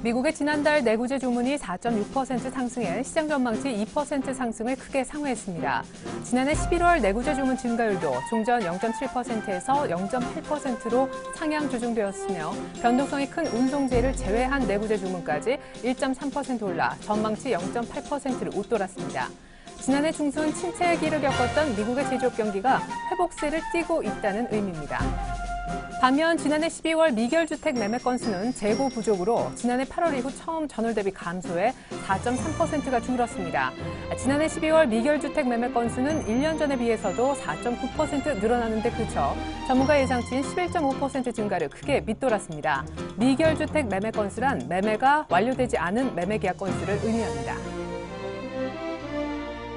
미국의 지난달 내구재 주문이 4.6% 상승해 시장 전망치 2% 상승을 크게 상회했습니다. 지난해 11월 내구재 주문 증가율도 종전 0.7%에서 0.8%로 상향 조정되었으며 변동성이 큰 운송재를 제외한 내구재 주문까지 1.3% 올라 전망치 0.8%를 웃돌았습니다. 지난해 중순 침체의 길을 겪었던 미국의 제조업 경기가 회복세를 띠고 있다는 의미입니다. 반면 지난해 12월 미결주택 매매 건수는 재고 부족으로 지난해 8월 이후 처음 전월 대비 감소해 4.3%가 줄었습니다. 지난해 12월 미결주택 매매 건수는 1년 전에 비해서도 4.9% 늘어나는 데 그쳐 전문가 예상치인 11.5% 증가를 크게 밑돌았습니다. 미결주택 매매 건수란 매매가 완료되지 않은 매매계약 건수를 의미합니다.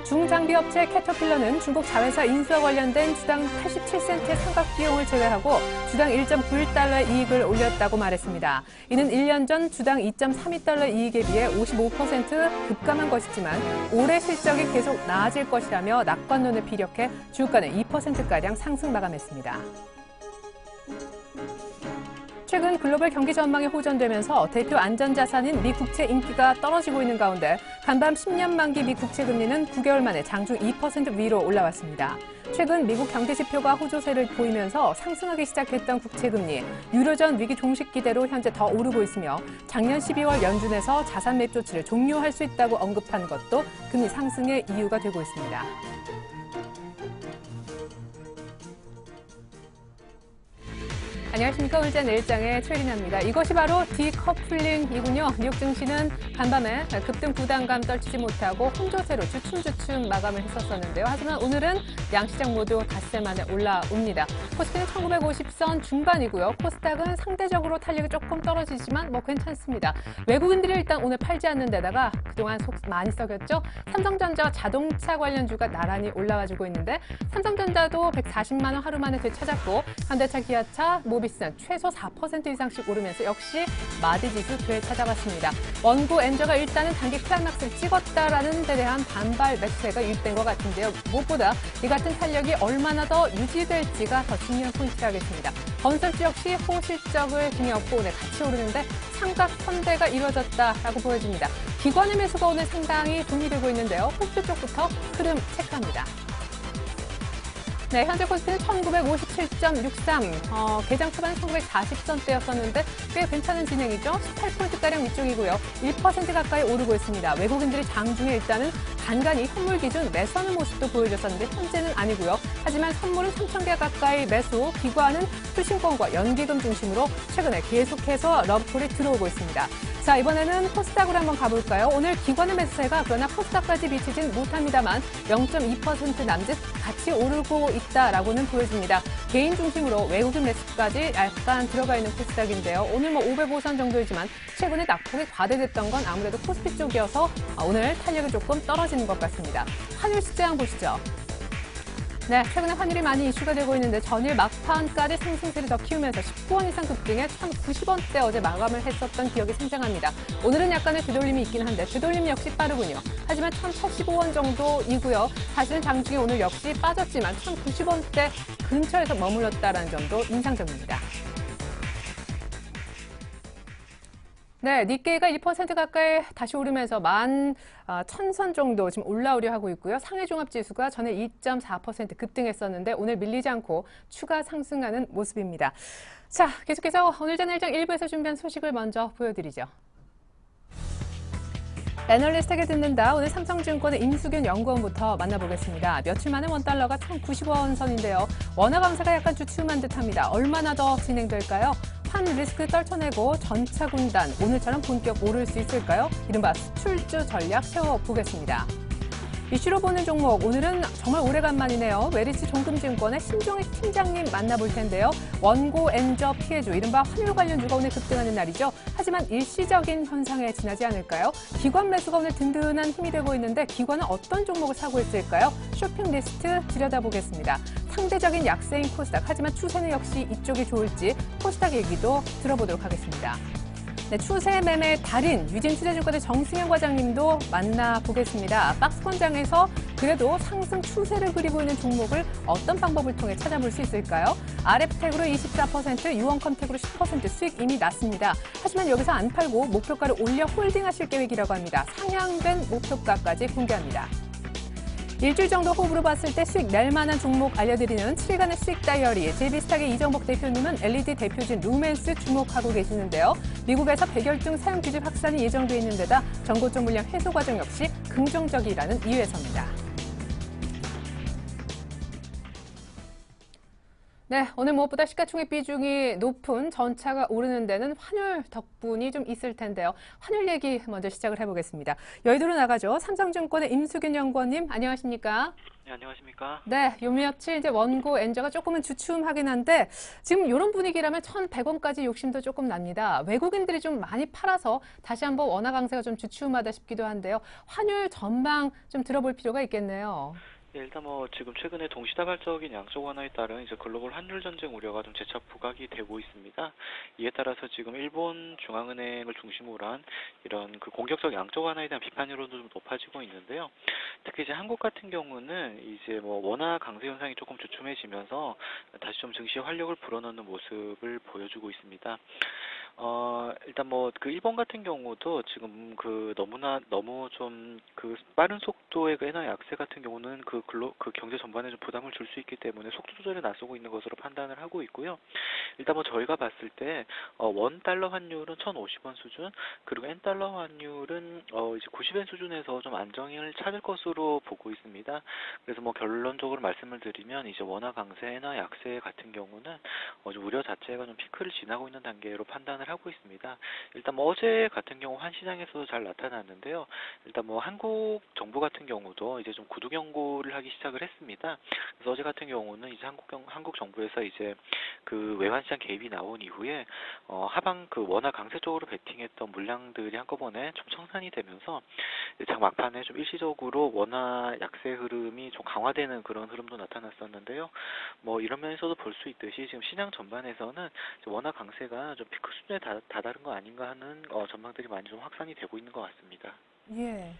중장비업체 캐터필러는 중국 자회사 인수와 관련된 주당 87센트의 상각 비용을 제외하고 주당 1.91달러의 이익을 올렸다고 말했습니다. 이는 1년 전 주당 2.32달러 이익에 비해 55% 급감한 것이지만 올해 실적이 계속 나아질 것이라며 낙관론을 피력해 주가는 2%가량 상승 마감했습니다. 최근 글로벌 경기 전망이 호전되면서 대표 안전자산인 미 국채 인기가 떨어지고 있는 가운데 간밤 10년 만기 미 국채 금리는 9개월 만에 장중 2% 위로 올라왔습니다. 최근 미국 경제 지표가 호조세를 보이면서 상승하기 시작했던 국채 금리, 유로전 위기 종식 기대로 현재 더 오르고 있으며 작년 12월 연준에서 자산 매입 조치를 종료할 수 있다고 언급한 것도 금리 상승의 이유가 되고 있습니다. 안녕하십니까. 울산 내일장의 최리나입니다. 이것이 바로 디커플링이군요. 뉴욕 증시는 간밤에 급등 부담감 떨치지 못하고 혼조세로 주춤주춤 마감을 했었는데요. 하지만 오늘은 양시장 모두 닷새 만에 올라옵니다. 코스피는 1950선 중반이고요. 코스닥은 상대적으로 탄력이 조금 떨어지지만 괜찮습니다. 외국인들이 일단 오늘 팔지 않는 데다가 그동안 속 많이 썩였죠. 삼성전자 자동차 관련주가 나란히 올라와주고 있는데 삼성전자도 140만 원 하루 만에 되찾았고 현대차, 기아차, 모비스는 최소 4% 이상씩 오르면서 역시 마디지수 되찾아갔습니다. 원고 엔저가 일단은 단기 클라이막스를 찍었다라는 데 대한 반발 매수세가 유입된 것 같은데요. 무엇보다 이 같은 탄력이 얼마나 더 유지될지가 더 중요한 포인트라겠습니다. 건설주 역시 호실적을 중요했고 오늘 같이 오르는데 삼각 선대가 이루어졌다라고 보여집니다. 기관의 매수가 오늘 상당히 동의되고 있는데요. 코스피 쪽부터 흐름 체크합니다. 네, 현재 코스피는 1957.63, 개장 초반 1940선대였었는데 꽤 괜찮은 진행이죠. 18포인트가량 위쪽이고요. 1% 가까이 오르고 있습니다. 외국인들이 장중에 일단은 간간히 현물 기준 매수하는 모습도 보여줬었는데 현재는 아니고요. 하지만 선물은 3,000개 가까이 매수, 기관은 수신권과 연기금 중심으로 최근에 계속해서 러브콜이 들어오고 있습니다. 자, 이번에는 코스닥으로 한번 가볼까요? 오늘 기관의 매수세가 그러나 코스닥까지 미치진 못합니다만 0.2% 남짓 같이 오르고 있다라고는 보여집니다. 개인 중심으로 외국인 매수까지 약간 들어가 있는 코스닥인데요. 오늘 505선 정도이지만 최근에 낙폭이 과대됐던 건 아무래도 코스피 쪽이어서 오늘 탄력이 조금 떨어지는 것 같습니다. 환율 시장 보시죠. 네, 최근에 환율이 많이 이슈가 되고 있는데 전일 막판까지 상승세를 더 키우면서 19원 이상 급등해 1,090원대 어제 마감을 했었던 기억이 생생합니다. 오늘은 약간의 되돌림이 있긴 한데 되돌림 역시 빠르군요. 하지만 1,085원 정도이고요. 사실은 장중에 오늘 역시 빠졌지만 1,090원대 근처에서 머물렀다는 점도 인상적입니다. 네, 니케이가 1% 가까이 다시 오르면서 11,000선 정도 지금 올라오려 하고 있고요. 상해종합지수가 전에 2.4% 급등했었는데 오늘 밀리지 않고 추가 상승하는 모습입니다. 자, 계속해서 오늘 전일장 1부에서 준비한 소식을 먼저 보여드리죠. 애널리스트에게 듣는다. 오늘 삼성증권의 임수균 연구원부터 만나보겠습니다. 며칠 만에 원달러가 1,090원 선인데요. 원화 강세가 약간 주춤한 듯합니다. 얼마나 더 진행될까요? 환 리스크 떨쳐내고 전차 군단, 오늘처럼 본격 오를 수 있을까요? 이른바 수출주 전략 세워보겠습니다. 이슈로 보는 종목, 오늘은 정말 오래간만이네요. 메리츠 종금증권의 신종익 팀장님 만나볼 텐데요. 원고 엔저 피해주, 이른바 환율 관련주가 오늘 급등하는 날이죠. 하지만 일시적인 현상에 지나지 않을까요? 기관 매수가 오늘 든든한 힘이 되고 있는데 기관은 어떤 종목을 사고 있을까요? 쇼핑 리스트 들여다보겠습니다. 상대적인 약세인 코스닥, 하지만 추세는 역시 이쪽이 좋을지 코스닥 얘기도 들어보도록 하겠습니다. 네, 추세 매매 달인 유진투자증권의 정승현 과장님도 만나보겠습니다. 박스권장에서 그래도 상승 추세를 그리고 있는 종목을 어떤 방법을 통해 찾아볼 수 있을까요? RF택으로 24%, 유언컴택으로 10% 수익 이미 났습니다. 하지만 여기서 안 팔고 목표가를 올려 홀딩하실 계획이라고 합니다. 상향된 목표가까지 공개합니다. 일주일 정도 호흡으로 봤을 때 수익 낼 만한 종목 알려드리는 7일간의 수익 다이어리. 제비스탁의 이정복 대표님은 LED 대표진 루멘스 주목하고 계시는데요. 미국에서 백혈증 사용 규제 확산이 예정돼 있는 데다 전고점 물량 해소 과정 역시 긍정적이라는 이유에서입니다. 네, 오늘 무엇보다 시가총액 비중이 높은 전차가 오르는 데는 환율 덕분이 좀 있을 텐데요. 환율 얘기 먼저 시작을 해보겠습니다. 여의도로 나가죠. 삼성증권의 임수균 연구원님, 안녕하십니까? 네, 안녕하십니까? 네, 요 며칠 이제 원고 엔저가 조금은 주춤하긴 한데 지금 이런 분위기라면 1,100원까지 욕심도 조금 납니다. 외국인들이 좀 많이 팔아서 다시 한번 원화 강세가 좀 주춤하다 싶기도 한데요. 환율 전망 좀 들어볼 필요가 있겠네요. 네, 일단 지금 최근에 동시다발적인 양적 완화에 따른 이제 글로벌 환율 전쟁 우려가 좀 재차 부각이 되고 있습니다. 이에 따라서 지금 일본 중앙은행을 중심으로 한 이런 그 공격적 양적 완화에 대한 비판 여론도 좀 높아지고 있는데요. 특히 이제 한국 같은 경우는 이제 원화 강세 현상이 조금 주춤해지면서 다시 좀 증시 활력을 불어넣는 모습을 보여주고 있습니다. 일단 그 일본 같은 경우도 지금 너무 좀 빠른 속도의 그 엔화 약세 같은 경우는 그 경제 전반에 좀 부담을 줄 수 있기 때문에 속도 조절에 나서고 있는 것으로 판단을 하고 있고요. 일단 저희가 봤을 때 원 달러 환율은 1,050원 수준, 그리고 엔 달러 환율은 이제 90엔 수준에서 좀 안정을 찾을 것으로 보고 있습니다. 그래서 결론적으로 말씀을 드리면 이제 원화 강세, 엔화 약세 같은 경우는 좀 우려 자체가 좀 피크를 지나고 있는 단계로 판단을 하고 있습니다. 일단 어제 같은 경우 한 시장에서도 잘 나타났는데요. 일단 한국 정부 같은 경우도 이제 좀 구두 경고를 하기 시작을 했습니다. 그래서 어제 같은 경우는 이제 한국 정부에서 이제 그 외환 시장 개입이 나온 이후에 하방 원화 강세 쪽으로 베팅했던 물량들이 한꺼번에 좀 청산이 되면서 장 막판에 좀 일시적으로 원화 약세 흐름이 좀 강화되는 그런 흐름도 나타났었는데요. 이런 면에서도 볼 수 있듯이 지금 시장 전반에서는 원화 강세가 좀 피크 수준에 다다른 거 아닌가 하는 전망들이 많이 좀 확산이 되고 있는 것 같습니다. 예.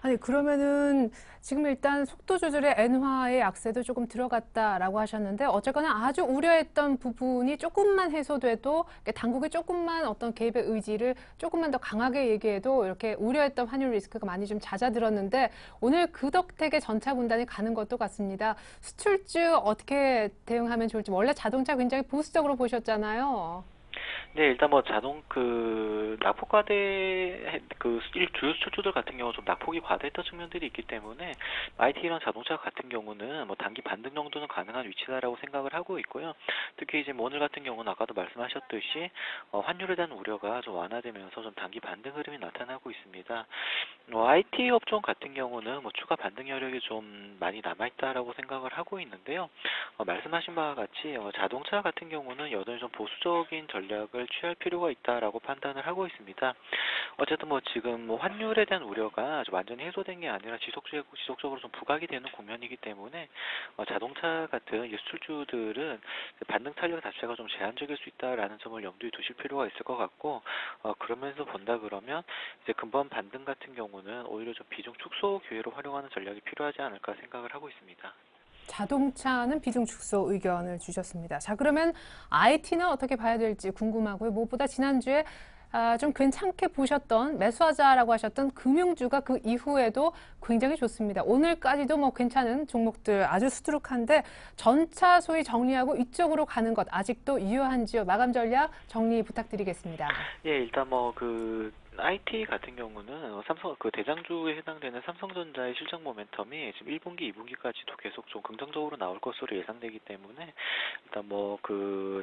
아니, 그러면은 지금 일단 속도 조절에 엔화의 약세도 조금 들어갔다라고 하셨는데 어쨌거나 아주 우려했던 부분이 조금만 해소돼도 당국의 조금만 어떤 개입의 의지를 조금만 더 강하게 얘기해도 이렇게 우려했던 환율 리스크가 많이 좀 잦아들었는데 오늘 그 덕택에 전차 분단이 가는 것도 같습니다. 수출주 어떻게 대응하면 좋을지 원래 자동차 굉장히 보수적으로 보셨잖아요. 네, 일단 낙폭 과대 주요 수출주들 같은 경우 좀 낙폭이 과대했던 측면들이 있기 때문에 IT랑 자동차 같은 경우는 단기 반등 정도는 가능한 위치다라고 생각을 하고 있고요. 특히 이제 오늘 같은 경우는 아까도 말씀하셨듯이 환율에 대한 우려가 좀 완화되면서 좀 단기 반등 흐름이 나타나고 있습니다. IT 업종 같은 경우는 추가 반등 여력이 좀 많이 남아있다라고 생각을 하고 있는데요. 말씀하신 바와 같이 자동차 같은 경우는 여전히 좀 보수적인 전략을 취할 필요가 있다라고 판단을 하고 있습니다. 어쨌든 지금 환율에 대한 우려가 좀 완전히 해소된 게 아니라 지속적으로 좀 부각이 되는 국면이기 때문에 자동차 같은 수출주들은 반등 탄력 자체가 좀 제한적일 수 있다라는 점을 염두에 두실 필요가 있을 것 같고 그러면서 본다 그러면 이제 근본 반등 같은 경우는 오히려 좀 비중 축소 기회로 활용하는 전략이 필요하지 않을까 생각을 하고 있습니다. 자동차는 비중 축소 의견을 주셨습니다. 자, 그러면 IT는 어떻게 봐야 될지 궁금하고요. 무엇보다 지난주에 좀 괜찮게 보셨던 매수하자라고 하셨던 금융주가 그 이후에도 굉장히 좋습니다. 오늘까지도 괜찮은 종목들 아주 수두룩한데 전차 소위 정리하고 이쪽으로 가는 것 아직도 유효한지요? 마감 전략 정리 부탁드리겠습니다. 예, 일단 IT 같은 경우는 삼성 대장주에 해당되는 삼성전자의 실적 모멘텀이 지금 1분기, 2분기까지도 계속 좀 긍정적으로 나올 것으로 예상되기 때문에 일단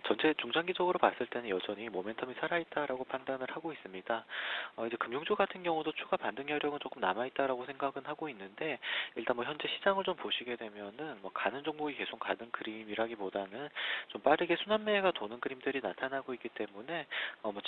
전체 중장기적으로 봤을 때는 여전히 모멘텀이 살아있다라고 판단을 하고 있습니다. 이제 금융주 같은 경우도 추가 반등 여력은 조금 남아있다라고 생각은 하고 있는데 일단 현재 시장을 좀 보시게 되면은 가는 종목이 계속 가는 그림이라기보다는 좀 빠르게 순환매가 도는 그림들이 나타나고 있기 때문에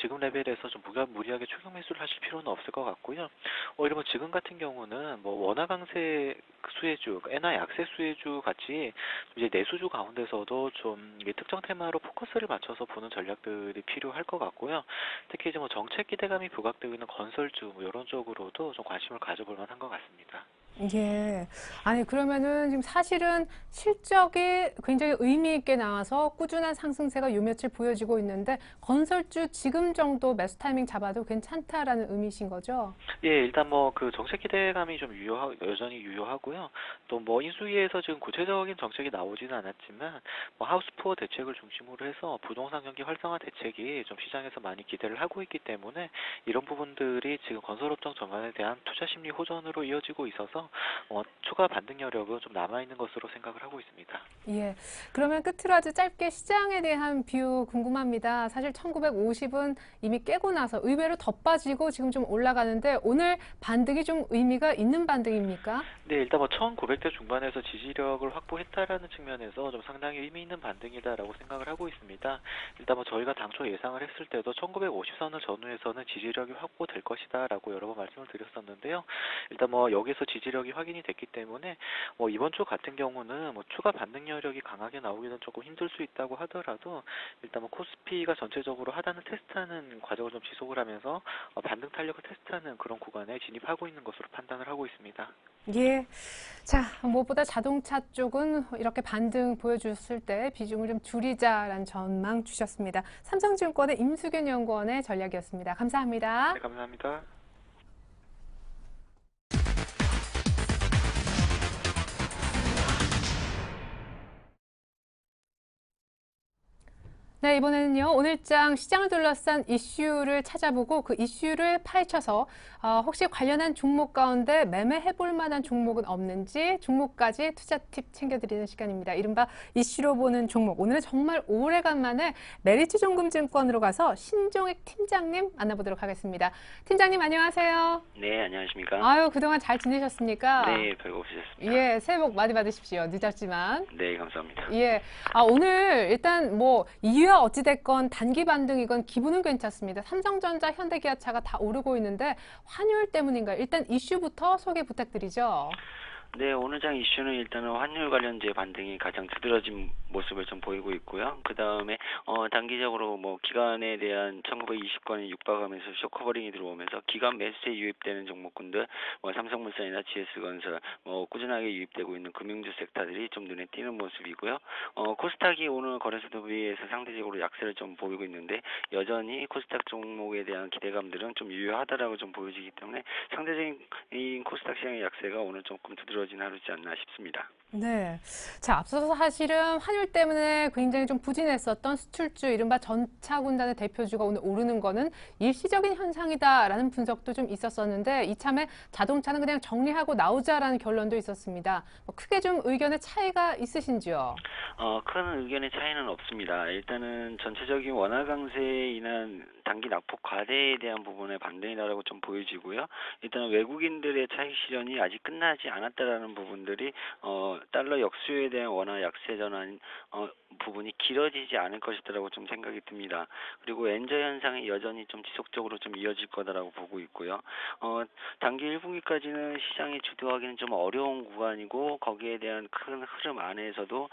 지금 레벨에서 좀 무리하게 추격 매수를 하실 필요는 없을 것 같고요. 오히려 지금 같은 경우는 원화 강세 수혜주, 엔화 약세 수혜주 같이 이제 내수주 가운데서도 좀 특정 테마로 포커스를 맞춰서 보는 전략들이 필요할 것 같고요. 특히 이제 정책 기대감이 부각되고 있는 건설주 이런 쪽으로도 좀 관심을 가져볼 만한 것 같습니다. 예. 아니, 그러면은 지금 사실은 실적이 굉장히 의미 있게 나와서 꾸준한 상승세가 요 며칠 보여지고 있는데 건설주 지금 정도 매수 타이밍 잡아도 괜찮다라는 의미신 거죠? 예, 일단 뭐 그 정책 기대감이 좀 여전히 유효하고요. 또 뭐 인수위에서 지금 구체적인 정책이 나오지는 않았지만 뭐 하우스푸어 대책을 중심으로 해서 부동산 경기 활성화 대책이 좀 시장에서 많이 기대를 하고 있기 때문에 이런 부분들이 지금 건설업종 전반에 대한 투자 심리 호전으로 이어지고 있어서 추가 반등 여력은 좀 남아 있는 것으로 생각을 하고 있습니다. 예. 그러면 끝으로 아주 짧게 시장에 대한 뷰 궁금합니다. 사실 1950은 이미 깨고 나서 의외로 더 빠지고 지금 좀 올라가는데 오늘 반등이 좀 의미가 있는 반등입니까? 네, 일단 뭐 1900대 중반에서 지지력을 확보했다라는 측면에서 좀 상당히 의미 있는 반등이다라고 생각을 하고 있습니다. 일단 뭐 저희가 당초 예상을 했을 때도 1950선을 전후해서는 지지력이 확보될 것이다라고 여러 번 말씀을 드렸었는데요. 일단 뭐 여기서 지지력이 확인이 됐기 때문에 뭐 이번 주 같은 경우는 뭐 추가 반등 여력이 강하게 나오기는 조금 힘들 수 있다고 하더라도 일단 뭐 코스피가 전체적으로 하단을 테스트하는 과정을 좀 지속을 하면서 반등 탄력을 테스트하는 그런 구간에 진입하고 있는 것으로 판단을 하고 있습니다. 예. 자, 무엇보다 자동차 쪽은 이렇게 반등 보여줬을 때 비중을 좀 줄이자라는 전망 주셨습니다. 삼성증권의 임수균 연구원의 전략이었습니다. 감사합니다. 네, 감사합니다. 네, 이번에는요, 오늘장 시장을 둘러싼 이슈를 찾아보고 그 이슈를 파헤쳐서 혹시 관련한 종목 가운데 매매해볼 만한 종목은 없는지 종목까지 투자 팁 챙겨드리는 시간입니다. 이른바 이슈로 보는 종목. 오늘은 정말 오래간만에 메리츠증권으로 가서 신종익 팀장님 만나보도록 하겠습니다. 팀장님 안녕하세요. 네, 안녕하십니까? 아유, 그동안 잘 지내셨습니까? 네, 별거 없으셨습니다. 예, 새해 복 많이 받으십시오. 늦었지만. 네, 감사합니다. 예. 오늘 일단 뭐 이유야 어찌됐건 단기 반등이건 기분은 괜찮습니다. 삼성전자, 현대기아차가 다 오르고 있는데 환율 때문인가요? 일단 이슈부터 소개 부탁드리죠. 네, 오늘 장 이슈는 일단은 환율 관련주의 반등이 가장 두드러진 모습을 좀 보이고 있고요. 그 다음에 단기적으로 뭐 기관에 대한 1920건이 육박하면서 쇼커버링이 들어오면서 기관 매수에 유입되는 종목군들, 뭐 삼성물산이나 GS건설, 뭐 꾸준하게 유입되고 있는 금융주 섹터들이 좀 눈에 띄는 모습이고요. 코스닥이 오늘 거래소에 비해서 상대적으로 약세를 좀 보이고 있는데 여전히 코스닥 종목에 대한 기대감들은 좀 유효하다라고 좀 보여지기 때문에 상대적인 코스닥 시장의 약세가 오늘 조금 두드러진 하루지 않나 싶습니다. 네. 자, 앞서서 사실은 환율 때문에 굉장히 좀 부진했었던 수출주, 이른바 전차군단의 대표주가 오늘 오르는 거는 일시적인 현상이다라는 분석도 좀 있었었는데 이참에 자동차는 그냥 정리하고 나오자라는 결론도 있었습니다. 크게 좀 의견의 차이가 있으신지요? 큰 의견의 차이는 없습니다. 일단은 전체적인 원화 강세에 인한 단기 낙폭 과대에 대한 부분의 반등이라고 좀 보여지고요. 일단 외국인들의 차익 실현이 아직 끝나지 않았다라는 부분들이 달러 역수에 대한 원화 약세 전환 부분이 길어지지 않을 것이다라고 좀 생각이 듭니다. 그리고 엔저 현상이 여전히 좀 지속적으로 좀 이어질 거다라고 보고 있고요. 단기 1분기까지는 시장이 주도하기는 좀 어려운 구간이고 거기에 대한 큰 흐름 안에서도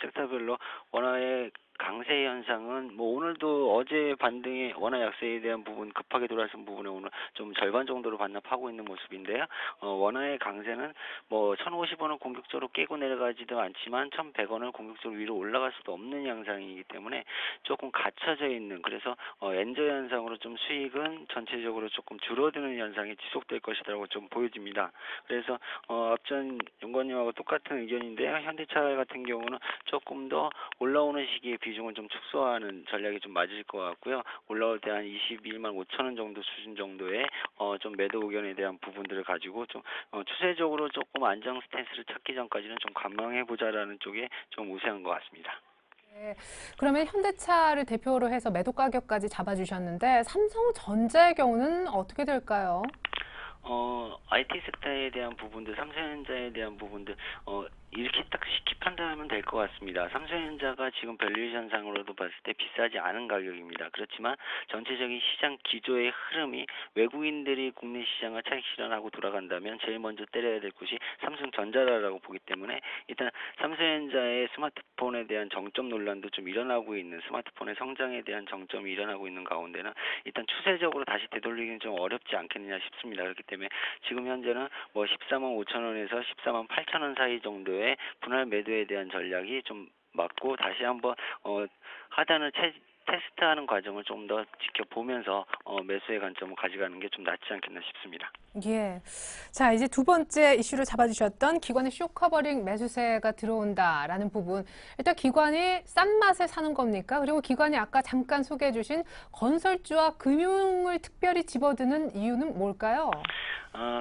섹터별로 원화의 강세 현상은 뭐 오늘도 어제 반등의 원화 약세에 대한 부분 급하게 돌아선 부분에 오늘 좀 절반 정도로 반납하고 있는 모습인데요. 원화의 강세는 뭐 1,050원을 공격적으로 깨고 내려가지도 않지만 1,100원을 공격적으로 위로 올라갈 수도 없는 양상이기 때문에 조금 갇혀져 있는, 그래서 엔저 현상으로 좀 수익은 전체적으로 조금 줄어드는 현상이 지속될 것이라고 좀 보여집니다. 그래서 앞전 연구원님하고 똑같은 의견인데요. 현대차 같은 경우는 조금 더 올라오는 시기에 비중을 좀 축소하는 전략이 좀 맞을 것 같고요. 올라올 때 한 21만 5천 원 정도 수준 정도의 좀 매도 의견에 대한 부분들을 가지고 좀 추세적으로 조금 안정 스탠스를 찾기 전까지는 좀 관망해보자라는 쪽에 좀 우세한 것 같습니다. 네. 그러면 현대차를 대표로 해서 매도 가격까지 잡아주셨는데 삼성전자의 경우는 어떻게 될까요? IT 섹터에 대한 부분들, 삼성전자에 대한 부분들, 이렇게 딱 쉽게 판단하면 될 것 같습니다. 삼성전자가 지금 밸류에이션상으로도 봤을 때 비싸지 않은 가격입니다. 그렇지만 전체적인 시장 기조의 흐름이 외국인들이 국내 시장을 차익 실현하고 돌아간다면 제일 먼저 때려야 될 곳이 삼성전자라고 보기 때문에 일단 삼성전자의 스마트폰에 대한 정점 논란도 좀 일어나고 있는, 스마트폰의 성장에 대한 정점이 일어나고 있는 가운데는 일단 추세적으로 다시 되돌리기는 좀 어렵지 않겠느냐 싶습니다. 그렇기 때문에 지금 현재는 뭐 14만 5천 원에서 14만 8천 원 사이 정도의 분할 매도에 대한 전략이 좀 맞고, 다시 한번 하단을 테스트하는 과정을 좀 더 지켜보면서 매수의 관점을 가져가는 게 좀 낫지 않겠나 싶습니다. 예. 자, 이제 두 번째 이슈로 잡아주셨던 기관의 쇼커버링 매수세가 들어온다라는 부분. 일단 기관이 싼 맛에 사는 겁니까? 그리고 기관이 아까 잠깐 소개해 주신 건설주와 금융을 특별히 집어드는 이유는 뭘까요?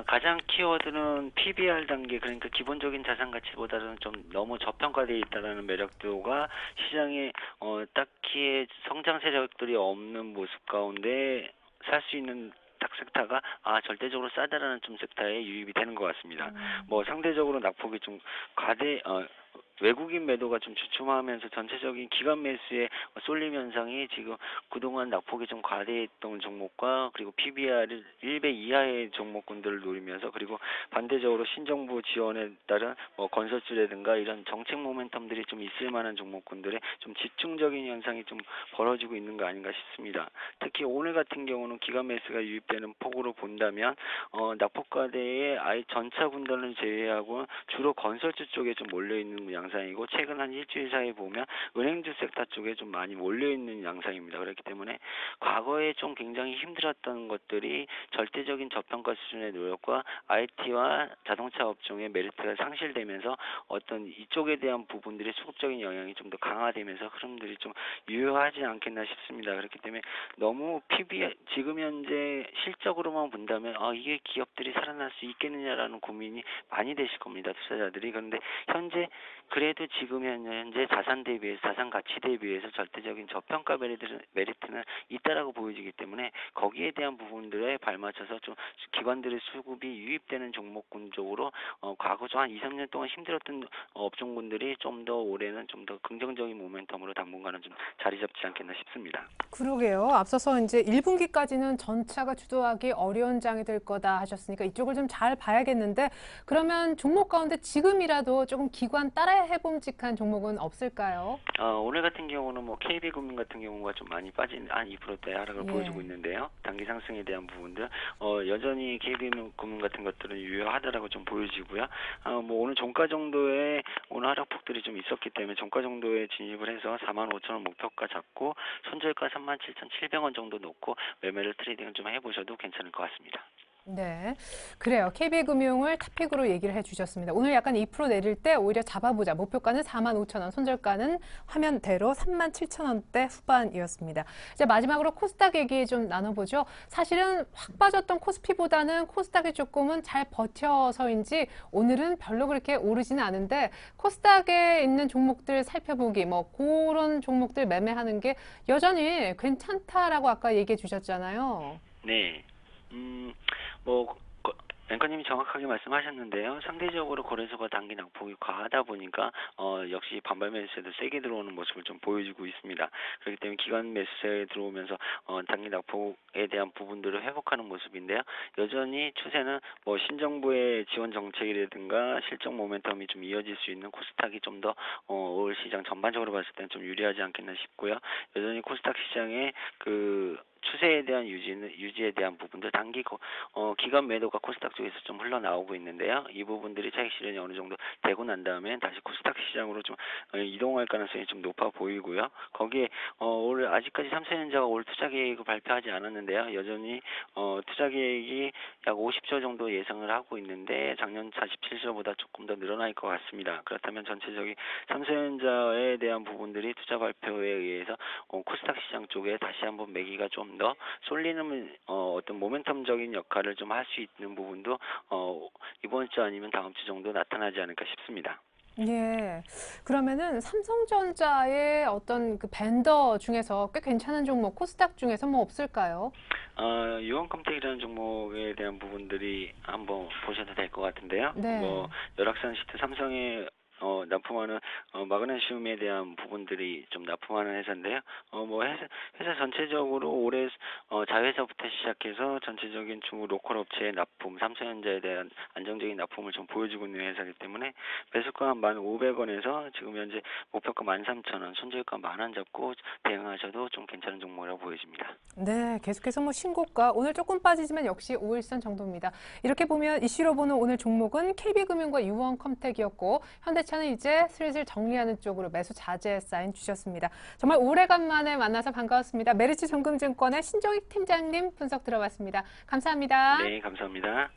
가장 키워드는 PBR 단계, 그러니까 기본적인 자산 가치보다는 좀 너무 저평가되어 있다는 매력도가 시장에 딱히 성장 세력들이 없는 모습 가운데 살 수 있는 딱 섹터가 절대적으로 싸다라는 좀 섹터에 유입이 되는 것 같습니다. 뭐 상대적으로 낙폭이 좀 외국인 매도가 좀 주춤하면서 전체적인 기관 매수의 쏠림 현상이 지금 그동안 낙폭이 좀 과대했던 종목과, 그리고 PBR 1배 이하의 종목군들을 노리면서, 그리고 반대적으로 신정부 지원에 따른 건설주라든가 이런 정책 모멘텀들이 좀 있을 만한 종목군들의 좀 집중적인 현상이 좀 벌어지고 있는 거 아닌가 싶습니다. 특히 오늘 같은 경우는 기관 매수가 유입되는 폭으로 본다면 낙폭 과대의 아예 전차 군단을 제외하고 주로 건설주 쪽에 좀 몰려 있는 양상이고, 최근 한 일주일 사이에 보면 은행주 섹터 쪽에 좀 많이 몰려 있는 양상입니다. 그렇기 때문에 과거에 좀 굉장히 힘들었던 것들이 절대적인 저평가 수준의 노력과 IT와 자동차 업종의 메리트가 상실되면서 어떤 이쪽에 대한 부분들의 수급적인 영향이 좀 더 강화되면서 흐름들이 좀 유효하지 않겠나 싶습니다. 그렇기 때문에 너무 지금 현재 실적으로만 본다면 이게 기업들이 살아날 수 있겠느냐라는 고민이 많이 되실 겁니다, 투자자들이. 그런데 현재 그래도 지금 현재 자산 대비해서, 자산 가치 대비해서 절대적인 저평가 메리트는 있다라고 보여지기 때문에 거기에 대한 부분들에 발맞춰서 좀 기관들의 수급이 유입되는 종목군 쪽으로 과거 한 2, 3년 동안 힘들었던 업종군들이 좀 더 올해는 좀 더 긍정적인 모멘텀으로 당분간은 좀 자리 잡지 않겠나 싶습니다. 그러게요. 앞서서 이제 1분기까지는 전차가 주도하기 어려운 장이 될 거다 하셨으니까 이쪽을 좀 잘 봐야겠는데, 그러면 종목 가운데 지금이라도 조금 기관 따라 해봄직한 종목은 없을까요? 오늘 같은 경우는 뭐 KB금융 같은 경우가 좀 많이 빠진 한 2%대 하락을 보여주고 있는데요. 단기 상승에 대한 부분들 여전히 KB금융 같은 것들은 유효하다라고 좀 보여지고요. 뭐 오늘 종가 정도의 오늘 하락폭들이 좀 있었기 때문에 종가 정도에 진입을 해서 45,000원 목표가 잡고 손절가 37,700원 정도 놓고 매매를 트레이딩을 좀 해보셔도 괜찮을 것 같습니다. 네, 그래요. KB금융을 탑픽으로 얘기를 해주셨습니다. 오늘 약간 2% 내릴 때 오히려 잡아보자. 목표가는 45,000원, 손절가는 화면대로 37,000원대 후반이었습니다. 이제 마지막으로 코스닥 얘기 좀 나눠보죠. 사실은 확 빠졌던 코스피보다는 코스닥이 조금은 잘 버텨서인지 오늘은 별로 그렇게 오르지는 않은데, 코스닥에 있는 종목들 살펴보기, 뭐 그런 종목들 매매하는 게 여전히 괜찮다라고 아까 얘기해 주셨잖아요. 네. 앵커님이 정확하게 말씀하셨는데요. 상대적으로 거래소가 단기 낙폭이 과하다 보니까 역시 반발 매수세도 세게 들어오는 모습을 좀 보여주고 있습니다. 그렇기 때문에 기관 매수세에 들어오면서 단기 낙폭에 대한 부분들을 회복하는 모습인데요. 여전히 추세는 뭐 신정부의 지원 정책이라든가 실적 모멘텀이 좀 이어질 수 있는 코스닥이 좀 더 올 시장 전반적으로 봤을 때는 좀 유리하지 않겠나 싶고요. 여전히 코스닥 시장의 그 추세에 대한 유지에 대한 부분들, 단기 기관 매도가 코스닥 쪽에서 좀 흘러나오고 있는데요. 이 부분들이 차익 실현이 어느 정도 되고 난 다음에 다시 코스닥 시장으로 좀 이동할 가능성이 좀 높아 보이고요. 거기에 올 아직까지 삼성전자가 올 투자 계획을 발표하지 않았는데요. 여전히 투자 계획이 약 50조 정도 예상을 하고 있는데 작년 47조보다 조금 더 늘어날 것 같습니다. 그렇다면 전체적인 삼성전자에 대한 부분들이 투자 발표에 의해서 코스닥 시장 쪽에 다시 한번 매기가 좀 더 쏠리는 어떤 모멘텀적인 역할을 좀 할 수 있는 부분도 이번 주 아니면 다음 주 정도 나타나지 않을까 싶습니다. 예. 그러면은 삼성전자의 어떤 그 벤더 중에서 꽤 괜찮은 종목, 코스닥 중에서 뭐 없을까요? 유언컴텍이라는 종목에 대한 부분들이 한번 보셔도 될 것 같은데요. 네. 열악산 시트 삼성의 납품하는 마그네슘에 대한 부분들이 좀 납품하는 회사인데요. 회사 전체적으로 올해 자회사부터 시작해서 전체적인 중국 로컬 업체의 납품, 삼성전자에 대한 안정적인 납품을 좀 보여주고 있는 회사이기 때문에 매수가 1,500원에서 지금 현재 목표가 13,000원, 손절가 10,000원 잡고 대응하셔도 좀 괜찮은 종목이라고 보여집니다. 네, 계속해서 뭐 신고가 오늘 조금 빠지지만 역시 5일선 정도입니다. 이렇게 보면 이슈로 보는 오늘 종목은 KB금융과 유원컴텍이었고 현대차는 이제 슬슬 정리하는 쪽으로 매수 자제 사인 주셨습니다. 정말 오래간만에 만나서 반가웠습니다. 메리츠 정금증권의 신종익 팀장님 분석 들어봤습니다. 감사합니다. 네, 감사합니다.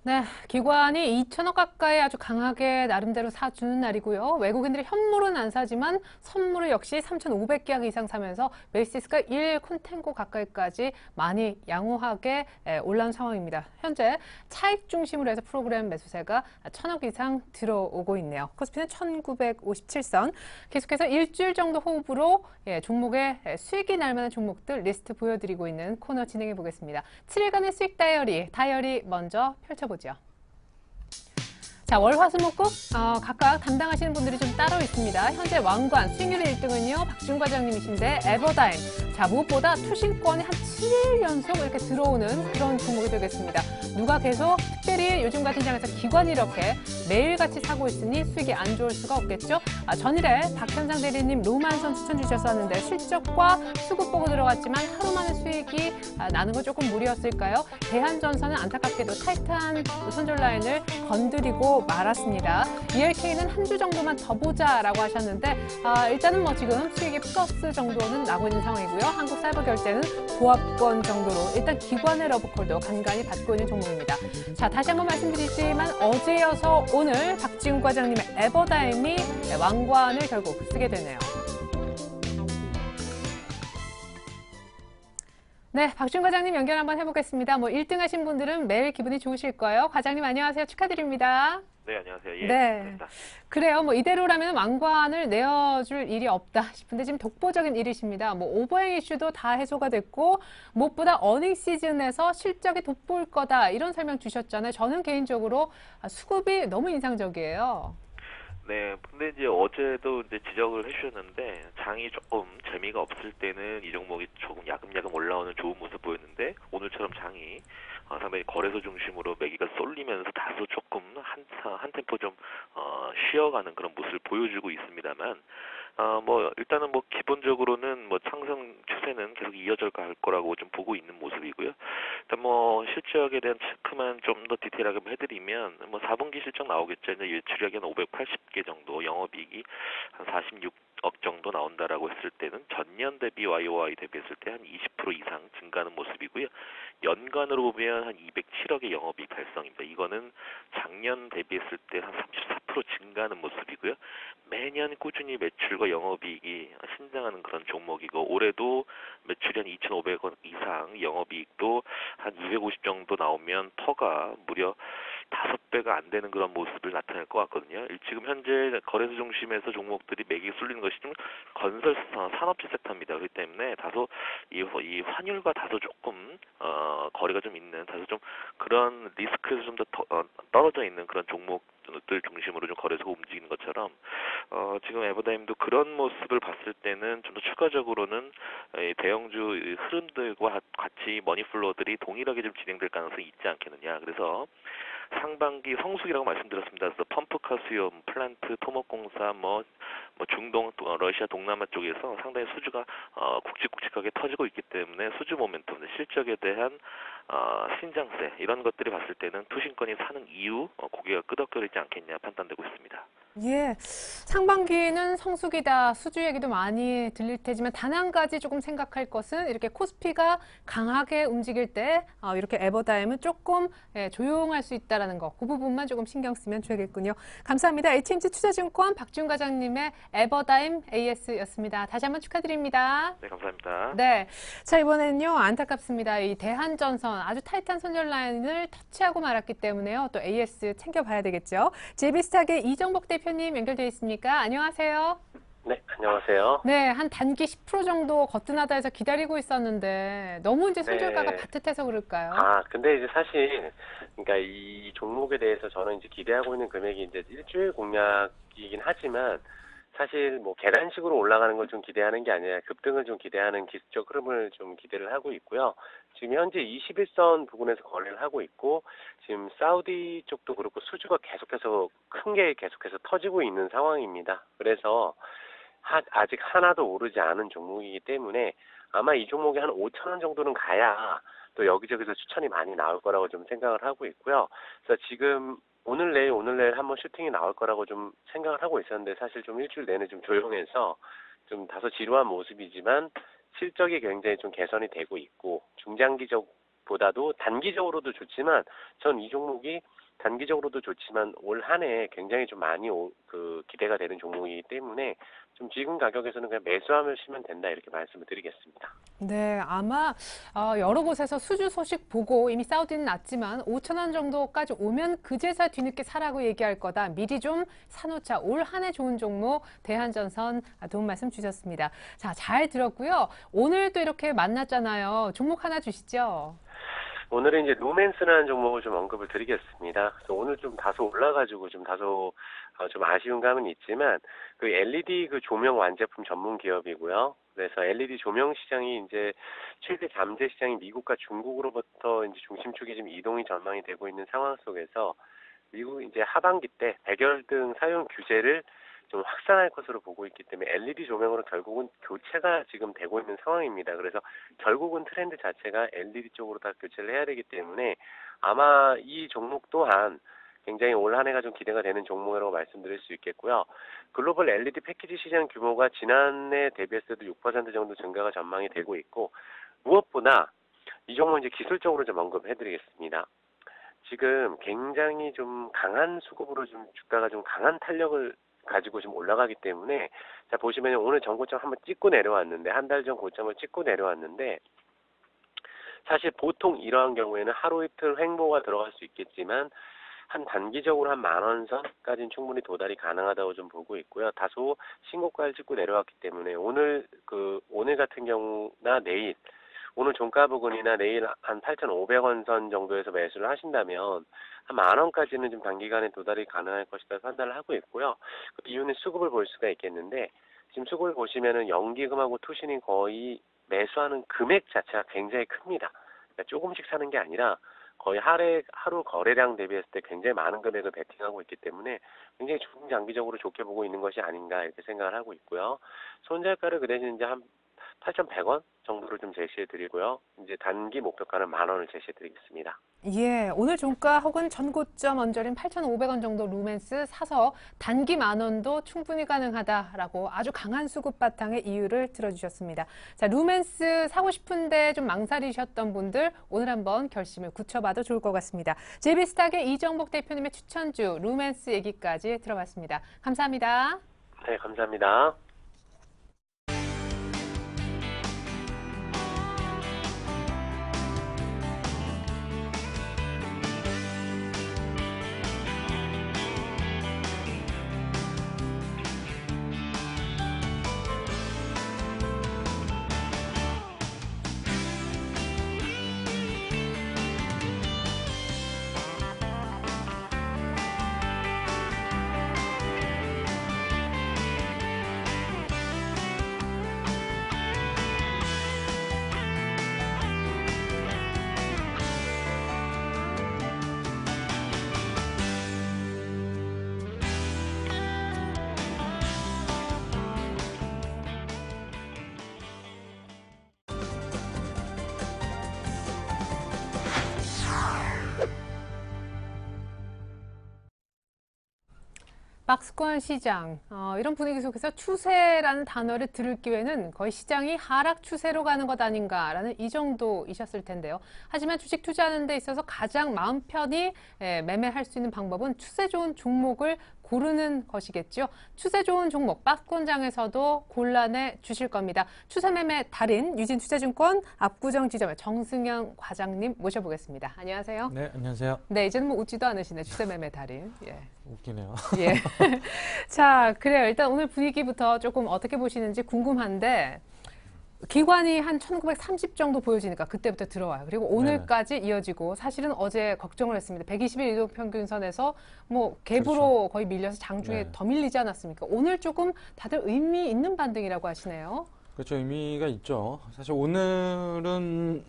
네, 기관이 2천억 가까이 아주 강하게 나름대로 사주는 날이고요. 외국인들이 현물은 안 사지만 선물을 역시 3,500계약 이상 사면서 베이시스가 1 콘텐고 가까이까지 많이 양호하게 올라온 상황입니다. 현재 차익 중심으로 해서 프로그램 매수세가 1,000억 이상 들어오고 있네요. 코스피는 1,957선. 계속해서 일주일 정도 호흡으로 종목의 수익이 날 만한 종목들 리스트 보여드리고 있는 코너 진행해 보겠습니다. 7일간의 수익 다이어리 먼저 펼쳐보죠. 자, 월화수목금 각각 담당하시는 분들이 좀 따로 있습니다. 현재 왕관 수익률 1등은요 박준 과장님이신데 에버다임. 자, 무엇보다 투신권이 한 7일 연속 이렇게 들어오는 그런 종목이 되겠습니다. 누가 계속 특별히 요즘 같은 장에서 기관이 이렇게 매일같이 사고 있으니 수익이 안 좋을 수가 없겠죠. 전일에 박현상 대리님 로만선 추천 주셨었는데 실적과 수급 보고 들어갔지만 하루 만에 수익이 나는 건 조금 무리였을까요? 대한전선은 안타깝게도 타이트한 손절 라인을 건드리고 말았습니다. ELK는 한 주 정도만 더 보자라고 하셨는데 일단은 뭐 지금 수익이 플러스 정도는 나고 있는 상황이고요. 한국사이버결제는 보합권 정도로 일단 기관의 러브콜도 간간히 받고 있는 종목입니다. 자, 다시 한번 말씀드리지만 어제여서 오늘 박지훈 과장님의 에버다임이 왕관을 결국 쓰게 되네요. 네, 박준 과장님 연결 한번 해보겠습니다. 뭐 1등 하신 분들은 매일 기분이 좋으실 거예요. 과장님 안녕하세요. 축하드립니다. 네, 안녕하세요. 예, 네. 감사합니다. 그래요. 뭐 이대로라면 왕관을 내어줄 일이 없다 싶은데 지금 독보적인 일이십니다. 뭐 오버행 이슈도 다 해소가 됐고 무엇보다 어닝 시즌에서 실적이 돋보일 거다 이런 설명 주셨잖아요. 저는 개인적으로 수급이 너무 인상적이에요. 네, 근데 이제 어제도 이제 지적을 해주셨는데 장이 조금 재미가 없을 때는 이 종목이 조금 야금야금 올라오는 좋은 모습 보였는데 오늘처럼 장이 상당히 거래소 중심으로 매기가 쏠리면서 다소 조금 한 템포 좀 쉬어가는 그런 모습을 보여주고 있습니다만 일단은 기본적으로는 상승 추세는 계속 이어져 갈 거라고 좀 보고 있는 모습이고요. 일단 실적에 대한 체크만 좀 더 디테일하게 해드리면 4분기 실적 나오겠죠. 이제 예출액이 한 580개 정도, 영업이익이 한 46억 정도 나온다라고 했을 때는 전년 대비 YOY 대비했을 때 한 20% 이상 증가하는 모습이고요. 연간으로 보면 한 207억의 영업이익 달성입니다. 이거는 작년 대비했을 때 한 34% 증가하는 모습이고요. 매년 꾸준히 매출과 영업이익이 신장하는 그런 종목이고 올해도 매출이 한 2,500원 이상, 영업이익도 한 250 정도 나오면 터가 무려 5배가 안 되는 그런 모습을 나타낼 것 같거든요. 지금 현재 거래소 중심에서 종목들이 매기가 쏠리는 것이 좀 건설 산업재 섹터입니다. 그렇기 때문에 다소 이 환율과 다소 조금 거리가 좀 있는 다소 좀 그런 리스크에서 좀 더 떨어져 있는 그런 종목들 중심으로 좀 거래소가 움직이는 것처럼 지금 에버다임도 그런 모습을 봤을 때는 좀 더 추가적으로는 대형주 흐름들과 같이 머니플로우들이 동일하게 좀 진행될 가능성이 있지 않겠느냐. 그래서 상반기 성수기라고 말씀드렸습니다. 그래서 펌프카 수요, 플란트, 토목공사, 중동, 러시아, 동남아 쪽에서 상당히 수주가 굵직굵직하게 터지고 있기 때문에 수주 모멘텀, 실적에 대한 신장세 이런 것들이 봤을 때는 투신권이 사는 이유 고개가 끄덕거리지 않겠냐 판단되고 있습니다. 예, 상반기는 성수기다 수주 얘기도 많이 들릴 테지만 단 한 가지 조금 생각할 것은 이렇게 코스피가 강하게 움직일 때 이렇게 에버다임은 조금 조용할 수 있다는 거, 그 부분만 조금 신경 쓰면 좋겠군요. 감사합니다. HMC 투자증권 박지훈 과장님의 에버다임 AS였습니다. 다시 한번 축하드립니다. 네, 감사합니다. 네, 자 이번에는요 안타깝습니다. 이 대한전선 아주 타이트한 손절 라인을 터치하고 말았기 때문에요. 또 AS 챙겨봐야 되겠죠. JB스탁의 이정복 대표님 연결되어 있습니까? 안녕하세요. 네, 안녕하세요. 네, 한 단기 10% 정도 거뜬하다 해서 기다리고 있었는데 너무 이제 손절가가 네. 바듯해서 그럴까요? 근데 이제 사실, 그러니까 이 종목에 대해서 저는 이제 기대하고 있는 금액이 이제 일주일 공략이긴 하지만 사실 계단식으로 올라가는 걸 좀 기대하는 게 아니라 급등을 좀 기대하는 기술적 흐름을 좀 기대를 하고 있고요. 지금 현재 21선 부근에서 거래를 하고 있고 지금 사우디 쪽도 그렇고 수주가 계속해서 큰 게 계속해서 터지고 있는 상황입니다. 그래서 아직 하나도 오르지 않은 종목이기 때문에 아마 이 종목이 한 5,000원 정도는 가야 또 여기저기서 추천이 많이 나올 거라고 좀 생각을 하고 있고요. 그래서 지금 오늘 내일 한번 슈팅이 나올 거라고 좀 생각을 하고 있었는데 사실 좀 일주일 내내 좀 조용해서 좀 다소 지루한 모습이지만 실적이 굉장히 좀 개선이 되고 있고 중장기적보다도 단기적으로도 좋지만 전 이 종목이 단기적으로도 좋지만 올 한 해 굉장히 좀 많이 기대가 되는 종목이기 때문에 좀 지금 가격에서는 그냥 매수하시면 된다 이렇게 말씀을 드리겠습니다. 네, 아마 여러 곳에서 수주 소식 보고 이미 사우디는 났지만 5,000원 정도까지 오면 그제서야 뒤늦게 사라고 얘기할 거다. 미리 좀 사놓자. 올 한 해 좋은 종목 대한전선 도움 말씀 주셨습니다. 자, 잘 들었고요. 오늘 또 이렇게 만났잖아요. 종목 하나 주시죠. 오늘은 이제 노맨스라는 종목을 좀 언급을 드리겠습니다. 그래서 오늘 좀 다소 올라가지고 좀 다소 좀 아쉬운 감은 있지만 그 LED 그 조명 완제품 전문 기업이고요. 그래서 LED 조명 시장이 이제 최대 잠재 시장이 미국과 중국으로부터 이제 중심축이 지금 이동이 전망이 되고 있는 상황 속에서 미국 이제 하반기 때 백열등 사용 규제를 좀 확산할 것으로 보고 있기 때문에 LED 조명으로 결국은 교체가 지금 되고 있는 상황입니다. 그래서 결국은 트렌드 자체가 LED 쪽으로 다 교체를 해야 되기 때문에 아마 이 종목 또한 굉장히 올 한 해가 좀 기대가 되는 종목이라고 말씀드릴 수 있겠고요. 글로벌 LED 패키지 시장 규모가 지난해 대비했을 때도 6% 정도 증가가 전망이 되고 있고 무엇보다 이 종목 이제 기술적으로 좀 언급해드리겠습니다. 지금 굉장히 좀 강한 수급으로 좀 주가가 좀 강한 탄력을 가지고 좀 올라가기 때문에 자 보시면 오늘 전고점 한번 찍고 내려왔는데 한 달 전 고점을 찍고 내려왔는데 사실 보통 이러한 경우에는 하루 이틀 횡보가 들어갈 수 있겠지만 한 단기적으로 한 10,000원 선까지는 충분히 도달이 가능하다고 좀 보고 있고요. 다소 신고가를 찍고 내려왔기 때문에 오늘 같은 경우나 내일 오늘 종가 부근이나 내일 한 8,500원 선 정도에서 매수를 하신다면 한 10,000원까지는 좀 단기간에 도달이 가능할 것이다 판단을 하고 있고요. 그 이유는 수급을 볼 수가 있겠는데 지금 수급을 보시면은 연기금하고 투신이 거의 매수하는 금액 자체가 굉장히 큽니다. 그러니까 조금씩 사는 게 아니라 거의 하루 거래량 대비했을 때 굉장히 많은 금액을 베팅하고 있기 때문에 굉장히 중장기적으로 좋게 보고 있는 것이 아닌가 이렇게 생각을 하고 있고요. 손절가를 그 대신 이제 한 8,100원 정도를 좀 제시해 드리고요. 이제 단기 목표가는 10,000원을 제시해 드리겠습니다. 예, 오늘 종가 혹은 전고점 언저리는 8,500원 정도 루멘스 사서 단기 10,000원도 충분히 가능하다라고 아주 강한 수급 바탕의 이유를 들어주셨습니다. 자, 루멘스 사고 싶은데 좀 망설이셨던 분들 오늘 한번 결심을 굳혀봐도 좋을 것 같습니다. JB스탁의 이정복 대표님의 추천주 루멘스 얘기까지 들어봤습니다. 감사합니다. 네, 감사합니다. 박스권 시장, 이런 분위기 속에서 추세라는 단어를 들을 기회는 거의 시장이 하락 추세로 가는 것 아닌가라는 이 정도이셨을 텐데요. 하지만 주식 투자하는 데 있어서 가장 마음 편히 매매할 수 있는 방법은 추세 좋은 종목을 고르는 것이겠죠. 추세 좋은 종목 박스권장에서도 골라내 주실 겁니다. 추세 매매 달인 유진투자증권 압구정 지점의 정승현 과장님 모셔보겠습니다. 안녕하세요. 네, 안녕하세요. 네, 이제는 뭐 웃지도 않으시네. 추세 매매 달인. 예. 웃기네요. 예. 자, 그래요. 일단 오늘 분위기부터 조금 어떻게 보시는지 궁금한데 기관이 한 1930 정도 보여지니까 그때부터 들어와요. 그리고 오늘까지 이어지고 사실은 어제 걱정을 했습니다. 120일 이동 평균선에서 뭐 갭으로 그렇죠. 거의 밀려서 장중에 네. 더 밀리지 않았습니까? 오늘 조금 다들 의미 있는 반등이라고 하시네요. 그렇죠. 의미가 있죠. 사실 오늘은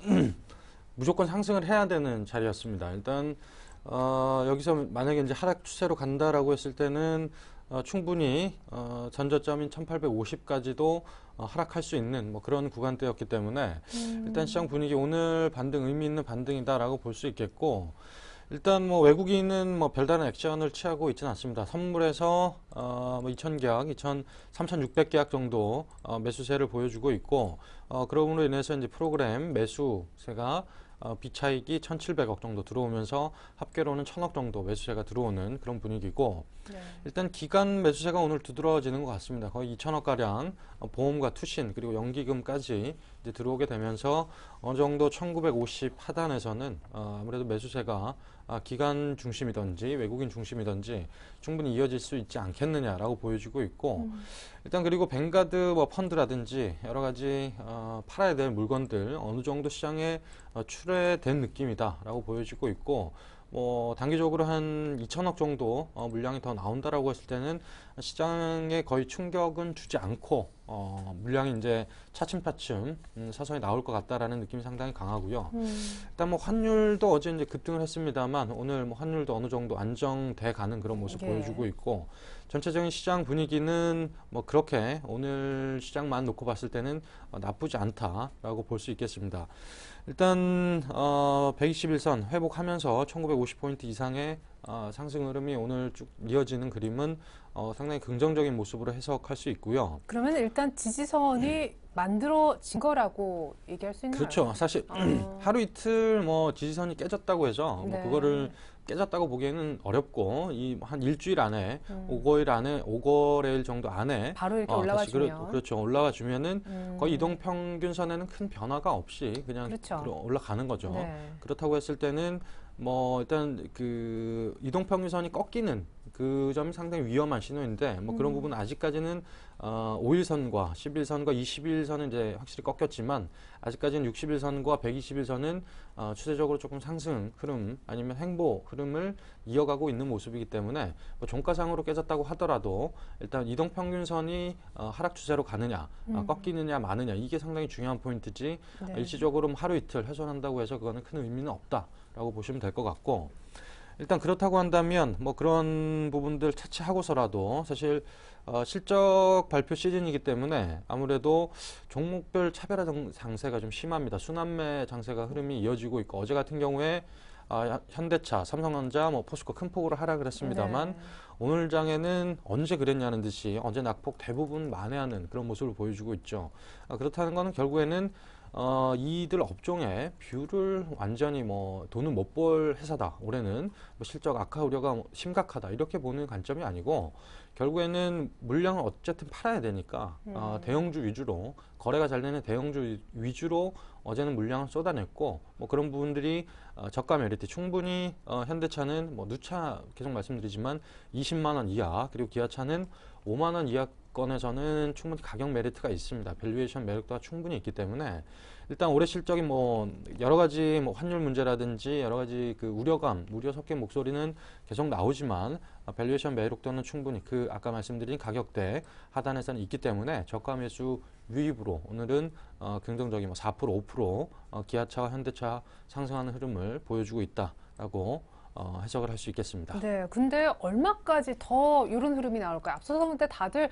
무조건 상승을 해야 되는 자리였습니다. 일단 여기서 만약에 이제 하락 추세로 간다라고 했을 때는 충분히 전저점인 1850까지도 하락할 수 있는 뭐 그런 구간대였기 때문에 일단 시장 분위기 오늘 반등 의미 있는 반등이다라고 볼 수 있겠고, 일단 뭐 외국인은 뭐 별다른 액션을 취하고 있지는 않습니다. 선물에서 뭐 2,000계약, 3,600계약 정도 매수세를 보여주고 있고, 그럼으로 인해서 이제 프로그램 매수세가 비차익이 1,700억 정도 들어오면서 합계로는 1,000억 정도 매수세가 들어오는 그런 분위기고, 네. 일단 일단 기간 매수세가 오늘 두드러지는 것 같습니다. 거의 2,000억 가량 보험과 투신 그리고 연기금까지 이제 들어오게 되면서 어느 정도 1950 하단에서는 아무래도 매수세가 기관 중심이든지 외국인 중심이든지 충분히 이어질 수 있지 않겠느냐라고 보여지고 있고, 일단 그리고 뱅가드 뭐 펀드라든지 여러 가지 팔아야 될 물건들 어느 정도 시장에 출회된 느낌이다라고 보여지고 있고, 뭐 단기적으로 한 2,000억 정도 물량이 더 나온다라고 했을 때는 시장에 거의 충격은 주지 않고 물량이 이제 차츰차츰 서서히 나올 것 같다라는 느낌이 상당히 강하고요. 일단 뭐 환율도 어제 이제 급등을 했습니다만 오늘 뭐 환율도 어느 정도 안정돼 가는 그런 모습 보여주고 있고, 전체적인 시장 분위기는 뭐 그렇게 오늘 시장만 놓고 봤을 때는 나쁘지 않다라고 볼 수 있겠습니다. 일단 121선 회복하면서 1950포인트 이상의 상승 흐름이 오늘 쭉 이어지는 그림은 상당히 긍정적인 모습으로 해석할 수 있고요. 그러면 일단 지지선이 만들어진 거라고 얘기할 수 있나요? 그렇죠. 사실 하루 이틀 뭐 지지선이 깨졌다고 해서 네. 뭐 그거를 깨졌다고 보기에는 어렵고, 이 한 일주일 안에 5거일 안에 5거래일 정도 안에 바로 이렇게 다시 올라와주면 그렇죠. 올라와 주면은 거의 이동 평균선에는 큰 변화가 없이 그냥 그렇죠. 올라가는 거죠. 네. 그렇다고 했을 때는 뭐 일단 그 이동 평균선이 꺾이는 그 점이 상당히 위험한 신호인데, 뭐 그런 부분은 아직까지는 5일선과 11선과 20일선은 이제 확실히 꺾였지만 아직까지는 60일선과 120일선은 추세적으로 조금 상승 흐름 아니면 횡보 흐름을 이어가고 있는 모습이기 때문에 뭐 종가상으로 깨졌다고 하더라도 일단 이동평균선이 하락 추세로 가느냐 꺾이느냐 마느냐 이게 상당히 중요한 포인트지, 네. 일시적으로 하루 이틀 훼손한다고 해서 그거는 큰 의미는 없다. 있다라고 보시면 될 것 같고, 일단 그렇다고 한다면 뭐 그런 부분들 차치하고서라도 사실 실적 발표 시즌이기 때문에 아무래도 종목별 차별화 장세가 좀 심합니다. 순환매 장세가 흐름이 이어지고 있고, 어제 같은 경우에 현대차, 삼성전자, 뭐 포스코 큰 폭으로 하락을 했습니다만 네. 오늘 장에는 언제 그랬냐는 듯이 어제 낙폭 대부분 만회하는 그런 모습을 보여주고 있죠. 그렇다는 것은 결국에는 이들 업종의 뷰를 완전히 뭐 돈은 못 벌 회사다, 올해는 뭐 실적 악화 우려가 심각하다, 이렇게 보는 관점이 아니고 결국에는 물량을 어쨌든 팔아야 되니까 대형주 위주로, 거래가 잘 되는 대형주 위주로 어제는 물량을 쏟아냈고, 뭐 그런 부분들이 저가 메리트 충분히 현대차는 뭐 누차 계속 말씀드리지만 20만 원 이하, 그리고 기아차는 5만 원 이하권에서는 충분히 가격 메리트가 있습니다. 밸류에이션 매력도가 충분히 있기 때문에 일단 올해 실적이 뭐 여러 가지 뭐 환율 문제라든지 여러 가지 그 우려 섞인 목소리는 계속 나오지만 밸류에이션 매력도는 충분히 그 아까 말씀드린 가격대 하단에서는 있기 때문에 저가 매수 유입으로 오늘은 긍정적인 뭐 4%, 5% 기아차와 현대차 상승하는 흐름을 보여주고 있다라고 해석을 할 수 있겠습니다. 네, 근데 얼마까지 더 이런 흐름이 나올까요? 앞서서 볼 때 다들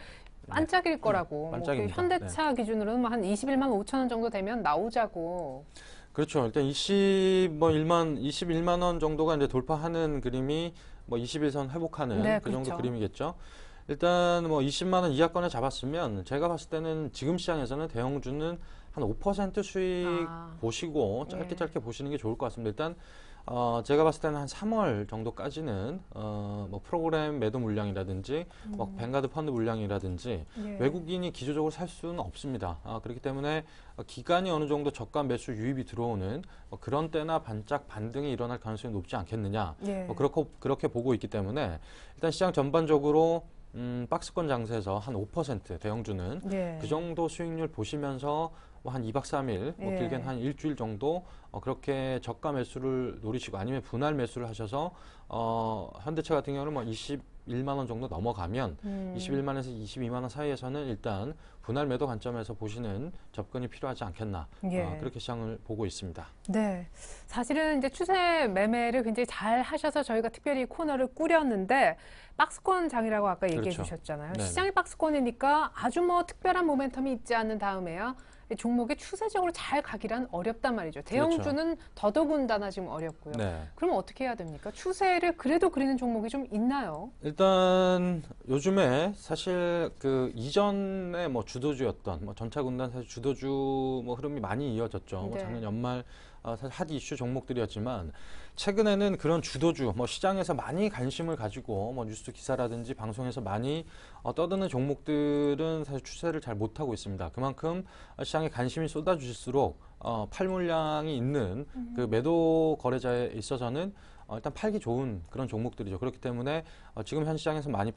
반짝일 거라고. 반짝입니다. 뭐 현대차 기준으로는 한 21만 5천 원 정도 되면 나오자고. 그렇죠. 일단 21만 원 정도가 이제 돌파하는 그림이 뭐 21선 회복하는 네, 그 정도 그렇죠. 그림이겠죠. 일단 뭐 20만 원 이하권에 잡았으면 제가 봤을 때는 지금 시장에서는 대형주는 한 5% 수익 보시고 짧게 보시는 게 좋을 것 같습니다. 일단 제가 봤을 때는 한 3월 정도까지는 뭐 프로그램 매도 물량이라든지 뭐 뱅가드 펀드 물량이라든지 예. 외국인이 기조적으로 살 수는 없습니다. 그렇기 때문에 기간이 어느 정도 저가 매수 유입이 들어오는 그런 때나 반짝 반등이 일어날 가능성이 높지 않겠느냐. 예. 그렇게 보고 있기 때문에 일단 시장 전반적으로 박스권 장세에서 한 5% 대형주는 예. 그 정도 수익률 보시면서 뭐 한 2박 3일, 뭐 예. 길게는 한 일주일 정도 그렇게 저가 매수를 노리시고 아니면 분할 매수를 하셔서 현대차 같은 경우는 뭐 21만 원 정도 넘어가면 21만에서 22만 원 사이에서는 일단 분할 매도 관점에서 보시는 접근이 필요하지 않겠나. 예. 그렇게 시장을 보고 있습니다. 네. 사실은 이제 추세 매매를 굉장히 잘 하셔서 저희가 특별히 코너를 꾸렸는데 박스권 장이라고 아까 얘기해 그렇죠. 주셨잖아요. 네네. 시장이 박스권이니까 아주 뭐 특별한 모멘텀이 있지 않는 다음에야 종목이 추세적으로 잘 가기란 어렵단 말이죠. 대형주는 더더군다나 지금 어렵고요. 네. 그럼 어떻게 해야 됩니까? 추세를 그래도 그리는 종목이 좀 있나요? 일단 요즘에 사실 그 이전에 뭐 주도주였던 뭐 전차군단 사실 주도주 뭐 흐름이 많이 이어졌죠. 뭐 네. 작년 연말 사실 핫 이슈 종목들이었지만 최근에는 그런 주도주 뭐 시장에서 많이 관심을 가지고 뭐 뉴스 기사라든지 방송에서 많이 떠드는 종목들은 사실 추세를 잘 못하고 있습니다. 그만큼 시장에 관심이 쏟아질수록 팔 물량이 있는 그 매도 거래자에 있어서는 일단 팔기 좋은 그런 종목들이죠. 그렇기 때문에 지금 현 시장에서 많이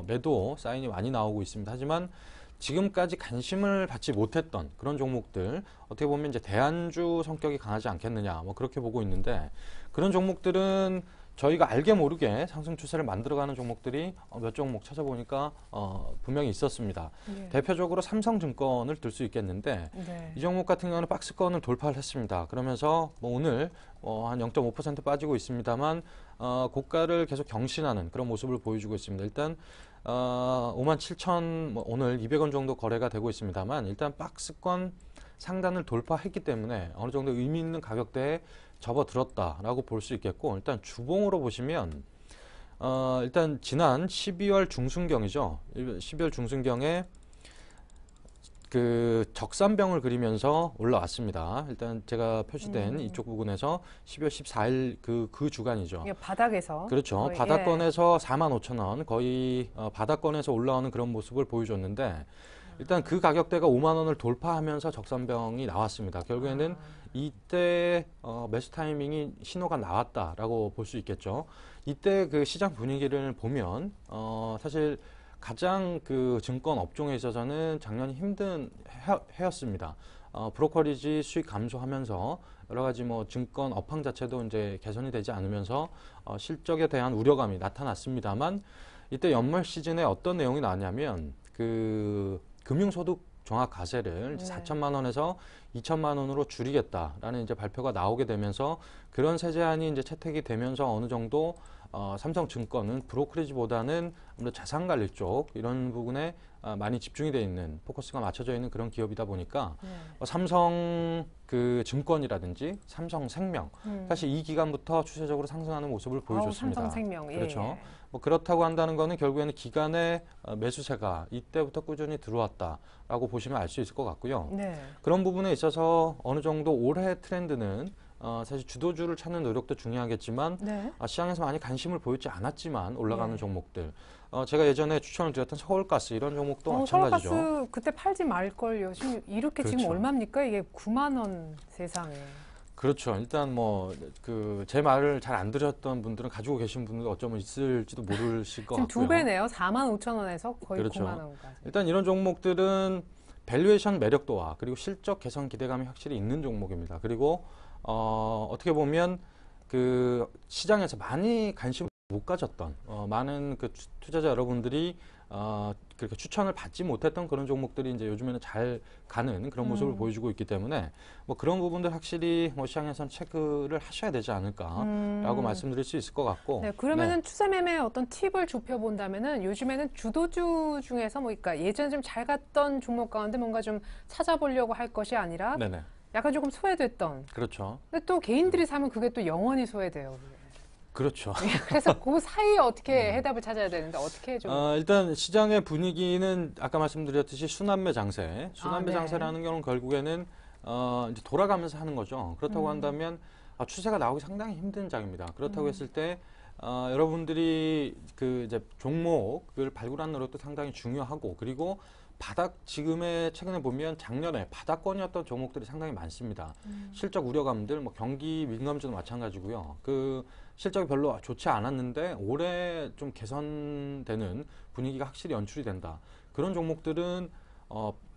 매도 사인이 많이 나오고 있습니다. 하지만 지금까지 관심을 받지 못했던 그런 종목들, 어떻게 보면 이제 대안주 성격이 강하지 않겠느냐, 뭐 그렇게 보고 있는데, 그런 종목들은 저희가 알게 모르게 상승 추세를 만들어가는 종목들이 몇 종목 찾아보니까 분명히 있었습니다. 네. 대표적으로 삼성증권을 들 수 있겠는데, 네. 이 종목 같은 경우는 박스권을 돌파를 했습니다. 그러면서 뭐 오늘 한 0.5% 빠지고 있습니다만 고가를 계속 경신하는 그런 모습을 보여주고 있습니다. 일단 57,000 오늘 200원 정도 거래가 되고 있습니다만 일단 박스권 상단을 돌파했기 때문에 어느 정도 의미 있는 가격대에 접어들었다라고 볼 수 있겠고, 일단 주봉으로 보시면 일단 지난 12월 중순경이죠. 12월 중순경에 그 적산병을 그리면서 올라왔습니다. 일단 제가 표시된 이쪽 부분에서 12월 14일 그 주간이죠. 이게 바닥에서. 그렇죠. 거의, 바닥권에서 45,000원 거의 바닥권에서 올라오는 그런 모습을 보여줬는데, 일단 그 가격대가 5만 원을 돌파하면서 적산병이 나왔습니다. 결국에는 이때 매수 타이밍이 신호가 나왔다라고 볼 수 있겠죠. 이때 그 시장 분위기를 보면 사실 가장 그 증권 업종에 있어서는 작년이 힘든 해였습니다. 브로커리지 수익 감소하면서 여러 가지 뭐 증권 업황 자체도 이제 개선이 되지 않으면서 실적에 대한 우려감이 나타났습니다만, 이때 연말 시즌에 어떤 내용이 나왔냐면 그 금융소득 종합 과세를 이제 네. 4천만 원에서 2천만 원으로 줄이겠다라는 이제 발표가 나오게 되면서 그런 세제안이 이제 채택이 되면서 어느 정도 삼성증권은 브로커리지보다는 아무래도 자산관리 쪽 이런 부분에 많이 집중이 돼 있는 포커스가 맞춰져 있는 그런 기업이다 보니까 네. 삼성 그 증권이라든지 삼성생명 사실 이 기간부터 추세적으로 상승하는 모습을 보여줬습니다. 삼성생명. 예. 그렇죠. 뭐 그렇다고 한다는 거는 결국에는 기간의 매수세가 이때부터 꾸준히 들어왔다라고 보시면 알 수 있을 것 같고요. 네. 그런 부분에 있어서 어느 정도 올해 트렌드는 사실 주도주를 찾는 노력도 중요하겠지만 네. 시장에서 많이 관심을 보이지 않았지만 올라가는 예. 종목들 제가 예전에 추천을 드렸던 서울가스 이런 종목도 마찬가지죠. 서울가스 그때 팔지 말걸요. 지금 이렇게 지금 그렇죠. 얼마입니까? 이게 9만 원 세상에. 그렇죠. 일단 뭐 제 말을 잘 안 들었던 분들은 가지고 계신 분들 어쩌면 있을지도 모르실 것 지금 같고요. 2배네요. 4만 5천 원에서 거의 그렇죠. 9만 원까지. 일단 이런 종목들은 밸류에이션 매력도와 그리고 실적 개선 기대감이 확실히 있는 종목입니다. 그리고 어떻게 보면 그 시장에서 많이 관심을 못 가졌던 많은 그 투자자 여러분들이 그렇게 추천을 받지 못했던 그런 종목들이 이제 요즘에는 잘 가는 그런 모습을 보여주고 있기 때문에 뭐 그런 부분들 확실히 뭐 시장에선 체크를 하셔야 되지 않을까라고 말씀드릴 수 있을 것 같고. 네, 그러면은 추세 매매의 어떤 팁을 좁혀본다면은 요즘에는 주도주 중에서 뭐 그러니까 예전에 좀 잘 갔던 종목 가운데 뭔가 좀 찾아보려고 할 것이 아니라 네네. 약간 조금 소외됐던. 그렇죠. 근데 또 개인들이 사면 그게 또 영원히 소외돼요. 그게. 그렇죠. 그래서 그 사이에 어떻게 해답을 찾아야 되는데 어떻게 좀. 일단 시장의 분위기는 아까 말씀드렸듯이 순환매 장세. 순환매 네. 장세라는 경우는 결국에는 이제 돌아가면서 하는 거죠. 그렇다고 한다면 추세가 나오기 상당히 힘든 장입니다. 그렇다고 했을 때 여러분들이 그 이제 종목을 발굴하는 노력도 상당히 중요하고 그리고 지금의 최근에 보면 작년에 바닥권이었던 종목들이 상당히 많습니다. 실적 우려감들, 뭐 경기 민감주도 마찬가지고요. 그 실적이 별로 좋지 않았는데 올해 좀 개선되는 분위기가 확실히 연출이 된다. 그런 종목들은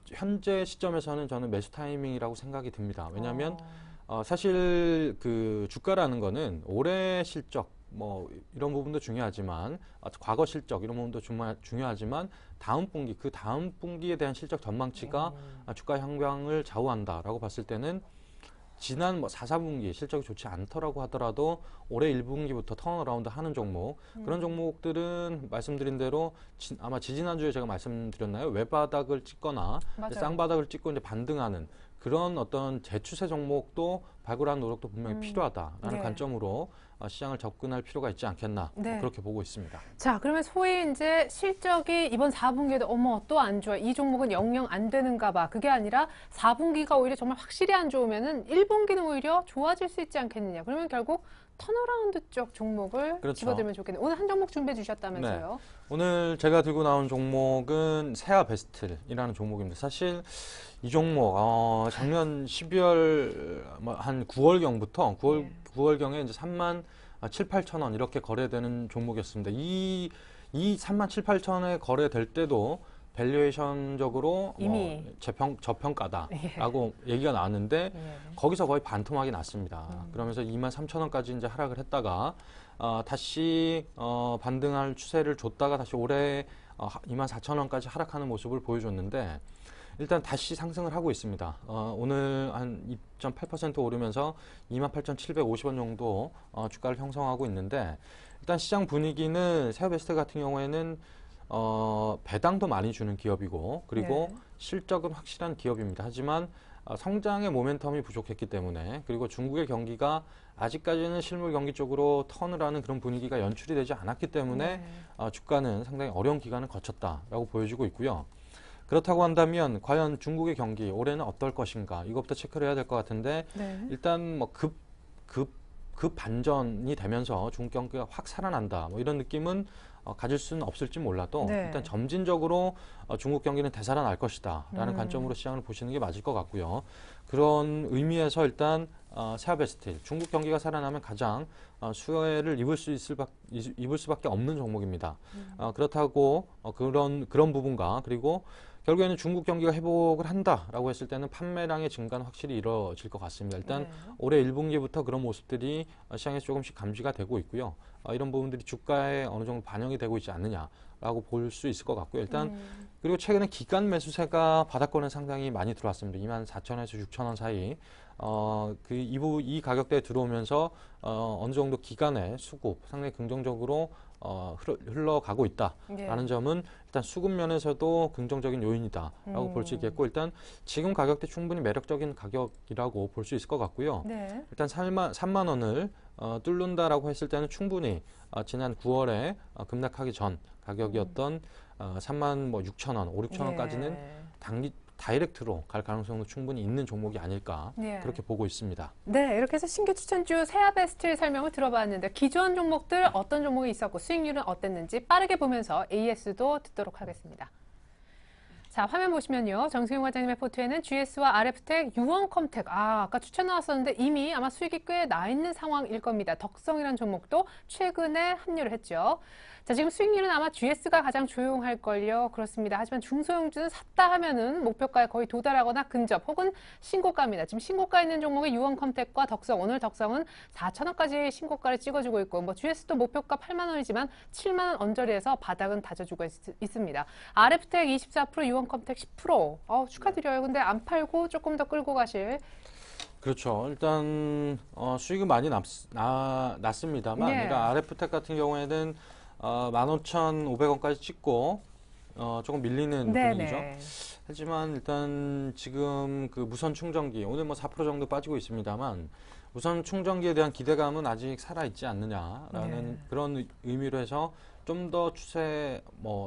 현재 시점에서는 저는 매수 타이밍이라고 생각이 듭니다. 왜냐하면 사실 그 주가라는 거는 올해 실적 뭐 이런 부분도 중요하지만 과거 실적 이런 부분도 중요하지만 그 다음 분기에 대한 실적 전망치가 주가 향방을 좌우한다라고 봤을 때는 지난 뭐 4, 4분기 실적이 좋지 않더라고 하더라도 올해 1분기부터 턴어라운드 하는 종목 그런 종목들은 말씀드린 대로 아마 지지난주에 제가 말씀드렸나요? 외바닥을 찍거나 맞아요. 쌍바닥을 찍고 이제 반등하는 그런 어떤 재추세 종목도 발굴하는 노력도 분명히 필요하다라는 네. 관점으로 시장을 접근할 필요가 있지 않겠나 네. 그렇게 보고 있습니다. 자, 그러면 소위 이제 실적이 이번 4분기에도 어머 또 안 좋아. 이 종목은 영영 안 되는가 봐. 그게 아니라 4분기가 오히려 정말 확실히 안 좋으면은 1분기는 오히려 좋아질 수 있지 않겠느냐. 그러면 결국 턴어라운드 쪽 종목을 그렇죠. 집어들면 좋겠네요. 오늘 한 종목 준비해 주셨다면서요. 네. 오늘 제가 들고 나온 종목은 세아베스틀이라는 종목입니다. 사실 이 종목 작년 12월 한 9월경부터 9월경에 이제 3만 7, 8천 원 이렇게 거래되는 종목이었습니다. 이 3만 7, 8천에 거래될 때도 밸류에이션적으로 이미 저평가다라고 얘기가 나왔는데 예. 거기서 거의 반토막이 났습니다. 그러면서 2만 3천 원까지 이제 하락을 했다가 다시 반등할 추세를 줬다가 다시 올해 2만 4천 원까지 하락하는 모습을 보여줬는데 일단 다시 상승을 하고 있습니다. 오늘 한 2.8% 오르면서 28,750원 정도 주가를 형성하고 있는데 일단 시장 분위기는 세아베스트 같은 경우에는 배당도 많이 주는 기업이고 그리고 네. 실적은 확실한 기업입니다. 하지만 성장의 모멘텀이 부족했기 때문에 그리고 중국의 경기가 아직까지는 실물 경기 쪽으로 턴을 하는 그런 분위기가 연출이 되지 않았기 때문에 주가는 상당히 어려운 기간을 거쳤다라고 보여지고 있고요. 그렇다고 한다면 과연 중국의 경기 올해는 어떨 것인가 이것부터 체크를 해야 될 것 같은데 네. 일단 뭐 급 반전이 되면서 중국 경기가 확 살아난다 뭐 이런 느낌은 가질 수는 없을지 몰라도 네. 일단 점진적으로 중국 경기는 되살아날 것이다 라는 관점으로 시장을 보시는 게 맞을 것 같고요. 그런 의미에서 일단 세아베스틸 중국 경기가 살아나면 가장 수혜를 입을 수밖에 없는 종목입니다. 그렇다고 그런 부분과 그리고 결국에는 중국 경기가 회복을 한다라고 했을 때는 판매량의 증가는 확실히 이루어질 것 같습니다. 일단 네. 올해 1분기부터 그런 모습들이 시장에서 조금씩 감지가 되고 있고요. 이런 부분들이 주가에 어느 정도 반영이 되고 있지 않느냐 라고 볼 수 있을 것 같고요. 일단 그리고 최근에 기간 매수세가 바닥권에 상당히 많이 들어왔습니다. 24,000원에서 6,000원 사이. 이 가격대에 들어오면서 어느 정도 기간의 수급 상당히 긍정적으로 흘러가고 있다라는 점은 일단 수급 면에서도 긍정적인 요인이다라고 볼 수 있겠고, 일단 지금 가격대 충분히 매력적인 가격이라고 볼 수 있을 것 같고요. 네. 일단 3만 원을 뚫는다라고 했을 때는 충분히 지난 9월에 급락하기 전 가격이었던 3만 6천 원, 5, 6천 원까지는 다이렉트로 갈 가능성도 충분히 있는 종목이 아닐까 그렇게 보고 있습니다. 네, 이렇게 해서 신규 추천주 세아베스트 설명을 들어봤는데 기존 종목들 어떤 종목이 있었고 수익률은 어땠는지 빠르게 보면서 AS도 듣도록 하겠습니다. 자, 화면 보시면요. 정승용 과장님의 포트에는 GS와 RF텍, 유원컴텍, 아까 추천 나왔었는데 이미 아마 수익이 꽤 나 있는 상황일 겁니다. 덕성이라는 종목도 최근에 합류를 했죠. 자, 지금 수익률은 아마 GS가 가장 조용할걸요. 그렇습니다. 하지만 중소형주는 샀다 하면은 목표가에 거의 도달하거나 근접 혹은 신고가입니다. 지금 신고가 있는 종목이 유원컴텍과 덕성, 오늘 덕성은 4,000원까지 신고가를 찍어주고 있고, 뭐 GS도 목표가 8만 원이지만 7만 원 언저리에서 바닥은 다져주고 있습니다. RF텍 24%, 유원컴텍 10%. 축하드려요. 근데 안 팔고 조금 더 끌고 가실. 그렇죠. 일단 수익은 많이 났습니다만, 그러니까 RF텍 같은 경우에는 15,500원까지 찍고 조금 밀리는 분위기죠. 하지만 일단 지금 그 무선 충전기 오늘 뭐 4% 정도 빠지고 있습니다만, 무선 충전기에 대한 기대감은 아직 살아있지 않느냐라는 그런 의미로 해서 좀 더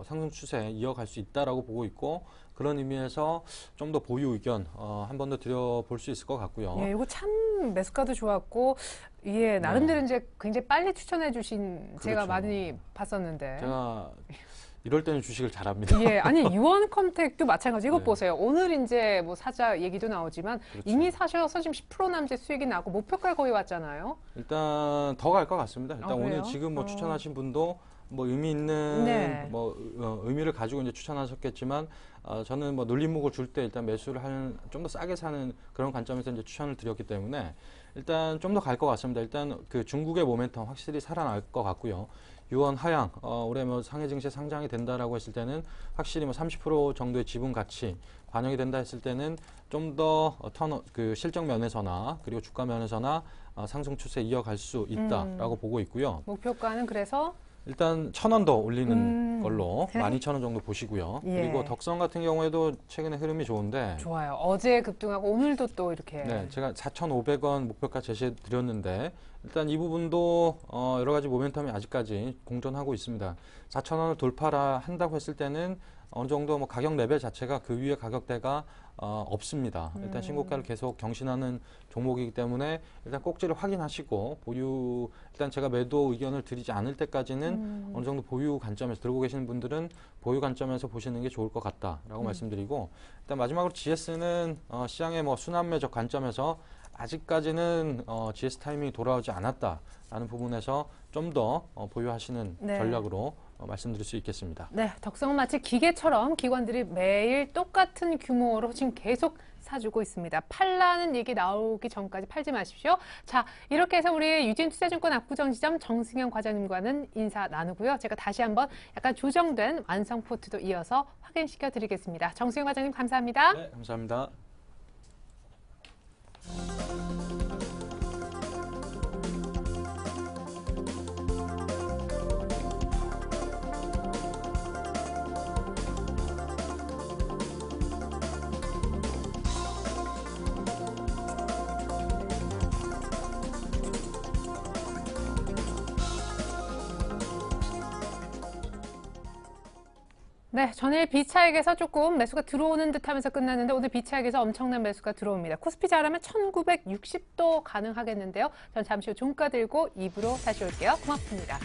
상승 추세 이어갈 수 있다라고 보고 있고, 그런 의미에서 좀 더 보유 의견 한 번 더 드려볼 수 있을 것 같고요. 예, 이거 참 매수가도 좋았고, 나름대로 이제 굉장히 빨리 추천해 주신 제가 많이 봤었는데. 제가 이럴 때는 주식을 잘합니다. 예, 아니 유원컴텍도 마찬가지. 이거 보세요. 오늘 이제 뭐 사자 얘기도 나오지만 이미 사셔서 지금 10% 남짓 수익이 나고 목표가에 거의 왔잖아요. 일단 더 갈 것 같습니다. 일단 오늘 지금 뭐 추천하신 분도 뭐 의미 있는 의미를 가지고 이제 추천하셨겠지만, 저는 뭐 눌림목을 줄 때 일단 매수를 하는, 좀 더 싸게 사는 그런 관점에서 이제 추천을 드렸기 때문에 일단 좀 더 갈 것 같습니다. 일단 그 중국의 모멘텀 확실히 살아날 것 같고요. 유원 하향 올해 뭐 상해 증시에 상장이 된다라고 했을 때는 확실히 뭐 30% 정도의 지분 가치 반영이 된다 했을 때는 좀 더 그 실적 면에서나 그리고 주가 면에서나 상승 추세 이어갈 수 있다라고 보고 있고요. 목표가는 그래서 일단 1,000원 더 올리는 걸로 12,000원 정도 보시고요. 그리고 덕성 같은 경우에도 최근에 흐름이 좋은데, 좋아요. 어제 급등하고 오늘도 또 이렇게. 네, 제가 4,500원 목표가 제시해 드렸는데, 일단 이 부분도 여러 가지 모멘텀이 아직까지 공존하고 있습니다. 4,000원을 돌파라 한다고 했을 때는 어느 정도 뭐 가격 레벨 자체가 그 위에 가격대가 없습니다. 일단 신고가를 계속 경신하는 종목이기 때문에 일단 꼭지를 확인하시고 보유, 일단 제가 매도 의견을 드리지 않을 때까지는 어느 정도 보유 관점에서, 들고 계시는 분들은 보유 관점에서 보시는 게 좋을 것 같다라고 말씀드리고, 일단 마지막으로 GS는 시장의 뭐 순환매적 관점에서 아직까지는 GS 타이밍이 돌아오지 않았다라는 부분에서 좀 더 보유하시는 전략으로 말씀드릴 수 있겠습니다. 네, 덕성은 마치 기계처럼 기관들이 매일 똑같은 규모로 지금 계속 사주고 있습니다. 팔라는 얘기 나오기 전까지 팔지 마십시오. 자, 이렇게 해서 우리 유진투자증권 압구정지점 정승현 과장님과는 인사 나누고요. 제가 다시 한번 약간 조정된 완성 포트도 이어서 확인시켜 드리겠습니다. 정승현 과장님 감사합니다. 네, 감사합니다. 네, 전일 B차익에서 조금 매수가 들어오는 듯 하면서 끝났는데 오늘 B차익에서 엄청난 매수가 들어옵니다. 코스피 잘하면 1960도 가능하겠는데요. 전 잠시 후 종가 들고 2부로 다시 올게요. 고맙습니다.